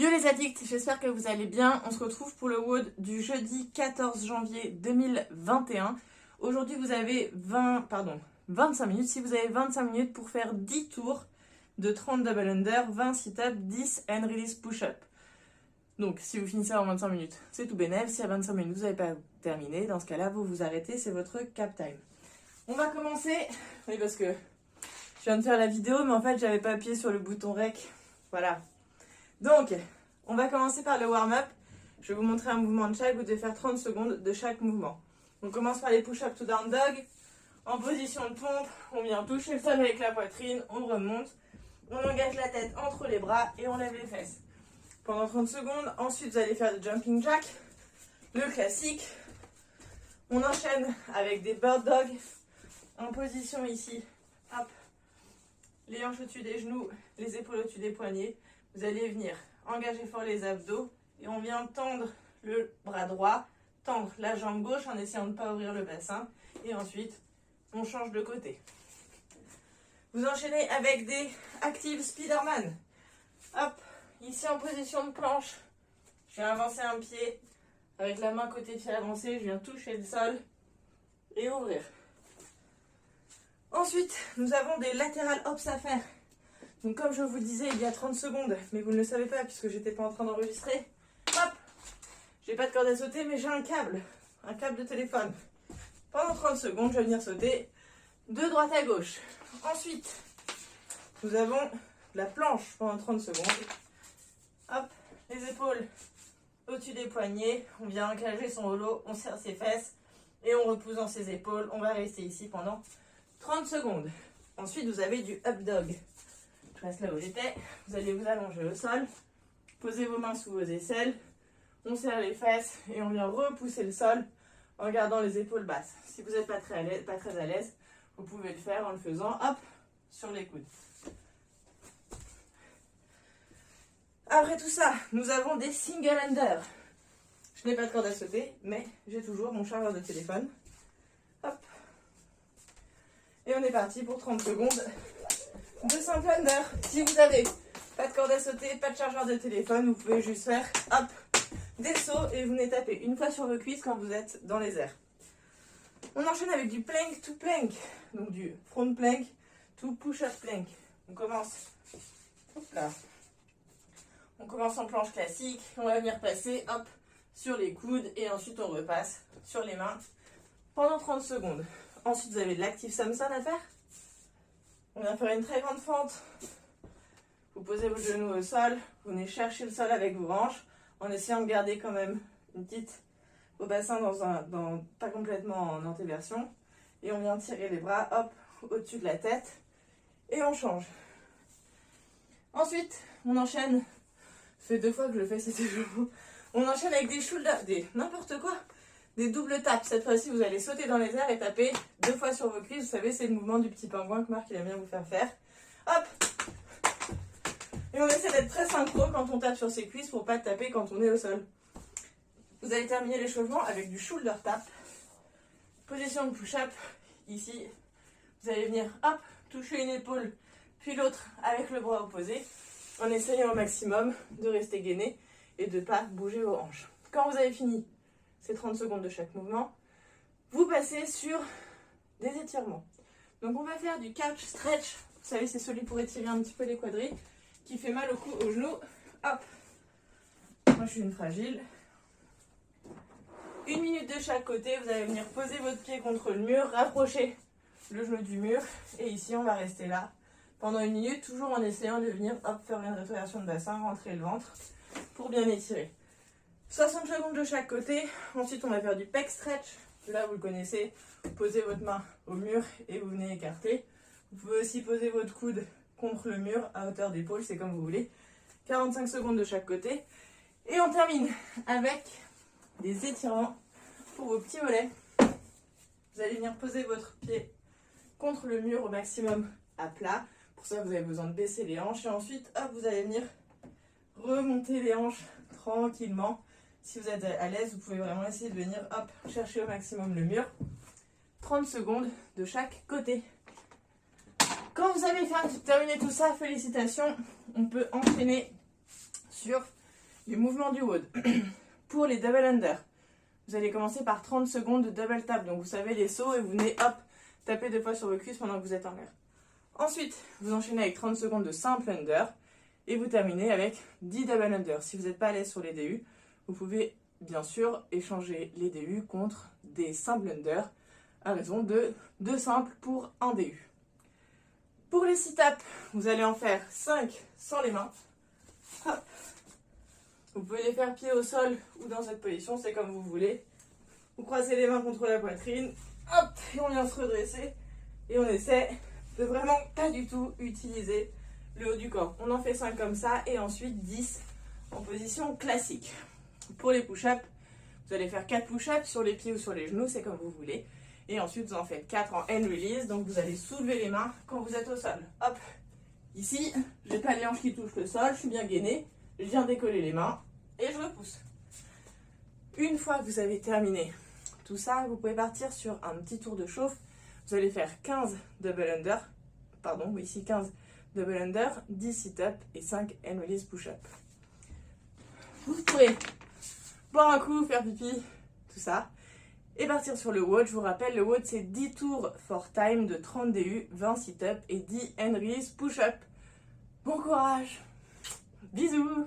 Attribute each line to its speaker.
Speaker 1: Yo les addicts, j'espère que vous allez bien. On se retrouve pour le WOD du jeudi 14 janvier 2021. Aujourd'hui vous avez 25 minutes. Si vous avez 25 minutes pour faire 10 tours de 30 double under, 20 sit-up, 10 and release push-up. Donc si vous finissez en 25 minutes, c'est tout bénef. Si à 25 minutes vous n'avez pas terminé, dans ce cas-là vous vous arrêtez, c'est votre cap time. On va commencer, oui parce que je viens de faire la vidéo mais en fait j'avais pas appuyé sur le bouton rec. Voilà. Donc, on va commencer par le warm-up. Je vais vous montrer un mouvement de chaque. Vous devez faire 30 secondes de chaque mouvement. On commence par les push-up to down dog. En position de pompe, on vient toucher le sol avec la poitrine, on remonte. On engage la tête entre les bras et on lève les fesses. Pendant 30 secondes. Ensuite, vous allez faire le jumping jack. Le classique. On enchaîne avec des bird dog. En position ici. Hop. Les hanches au-dessus des genoux, les épaules au-dessus des poignets. Vous allez venir engager fort les abdos et on vient tendre le bras droit, tendre la jambe gauche en essayant de ne pas ouvrir le bassin et ensuite on change de côté. Vous enchaînez avec des active Spiderman. Hop, ici en position de planche, je viens avancer un pied avec la main côté pied avancé, je viens toucher le sol et ouvrir. Ensuite, nous avons des lateral hops à faire. Donc comme je vous le disais il y a 30 secondes, mais vous ne le savez pas puisque j'étais pas en train d'enregistrer. Hop, j'ai pas de corde à sauter mais j'ai un câble de téléphone. Pendant 30 secondes, je vais venir sauter de droite à gauche. Ensuite, nous avons la planche pendant 30 secondes. Hop, les épaules au-dessus des poignets. On vient engager son holo, on serre ses fesses et on repousse dans ses épaules. On va rester ici pendant 30 secondes. Ensuite, vous avez du up dog. Je reste là où j'étais. Vous allez vous allonger au sol. Posez vos mains sous vos aisselles. On serre les fesses et on vient repousser le sol en gardant les épaules basses. Si vous n'êtes pas très à l'aise, vous pouvez le faire en le faisant, hop, sur les coudes. Après tout ça, nous avons des single under. Je n'ai pas de corde à sauter, mais j'ai toujours mon chargeur de téléphone. Hop. Et on est parti pour 30 secondes de simple under. Si vous n'avez pas de corde à sauter, pas de chargeur de téléphone, vous pouvez juste faire hop, des sauts et vous venez taper une fois sur vos cuisses quand vous êtes dans les airs. On enchaîne avec du plank to plank, donc du front plank to push-up plank. On commence, hop là. On commence en planche classique, on va venir passer hop, sur les coudes et ensuite on repasse sur les mains pendant 30 secondes. Ensuite vous avez de l'active Samson à faire. On vient faire une très grande fente. Vous posez vos genoux au sol. Vous venez chercher le sol avec vos hanches en essayant de garder quand même vos bassins pas complètement en antéversion. Et on vient tirer les bras hop au-dessus de la tête. Et on change. Ensuite, on enchaîne. Ça fait 2 fois que je le fais, c'était chaud. On enchaîne avec des shoulders, n'importe quoi. Des doubles tapes. Cette fois-ci, vous allez sauter dans les airs et taper 2 fois sur vos cuisses. Vous savez, c'est le mouvement du petit pingouin que Marc il aime bien vous faire faire. Hop! Et on essaie d'être très synchro quand on tape sur ses cuisses pour pas taper quand on est au sol. Vous allez terminer l'échauffement avec du shoulder tap. Position de push-up. Ici, vous allez venir, hop, toucher une épaule, puis l'autre avec le bras opposé, en essayant au maximum de rester gainé et de ne pas bouger vos hanches. Quand vous avez fini ces 30 secondes de chaque mouvement, vous passez sur des étirements. Donc on va faire du couch stretch. Vous savez, c'est celui pour étirer un petit peu les quadris, qui fait mal au cou, aux genoux. Hop. Moi, je suis une fragile. 1 minute de chaque côté. Vous allez venir poser votre pied contre le mur, rapprocher le genou du mur. Et ici, on va rester là pendant 1 minute, toujours en essayant de venir hop, faire une rétraction de bassin, rentrer le ventre pour bien étirer. 60 secondes de chaque côté. Ensuite, on va faire du pec stretch. Là, vous le connaissez. Vous posez votre main au mur et vous venez écarter. Vous pouvez aussi poser votre coude contre le mur à hauteur d'épaule. C'est comme vous voulez. 45 secondes de chaque côté. Et on termine avec des étirements pour vos petits mollets. Vous allez venir poser votre pied contre le mur au maximum à plat. Pour ça, vous avez besoin de baisser les hanches. Et ensuite, hop, vous allez venir remonter les hanches tranquillement. Si vous êtes à l'aise, vous pouvez vraiment essayer de venir hop, chercher au maximum le mur. 30 secondes de chaque côté. Quand vous avez terminé tout ça, félicitations. On peut enchaîner sur Les mouvements du WOD. Pour les double under, vous allez commencer par 30 secondes de double tap. Donc vous savez les sauts et vous venez hop, taper 2 fois sur vos cuisses pendant que vous êtes en l'air. Ensuite, vous enchaînez avec 30 secondes de simple under et vous terminez avec 10 double under. Si vous n'êtes pas à l'aise sur les DU, vous pouvez bien sûr échanger les DU contre des simples under à raison de 2 simples pour un DU. Pour les sit-ups, vous allez en faire 5 sans les mains. Hop. Vous pouvez les faire pied au sol ou dans cette position, c'est comme vous voulez. Vous croisez les mains contre la poitrine, hop, et on vient se redresser. Et on essaie de vraiment pas du tout utiliser le haut du corps. On en fait 5 comme ça et ensuite 10 en position classique. Pour les push-ups, vous allez faire 4 push-ups sur les pieds ou sur les genoux, c'est comme vous voulez. Et ensuite, vous en faites 4 en hand release, donc vous allez soulever les mains quand vous êtes au sol. Hop, ici, j'ai pas les hanches qui touchent le sol, je suis bien gainée. Je viens décoller les mains et je repousse. Une fois que vous avez terminé tout ça, vous pouvez partir sur un petit tour de chauffe. Vous allez faire 15 double under, pardon, oui, ici 15 double under, 10 sit-up et 5 hand release push-up. Vous pourrez boire un coup, faire pipi, tout ça, et partir sur le WOD. Je vous rappelle, le WOD c'est 10 tours for time de 30 DU, 20 sit-up et 10 hand release push-up. Bon courage! Bisous!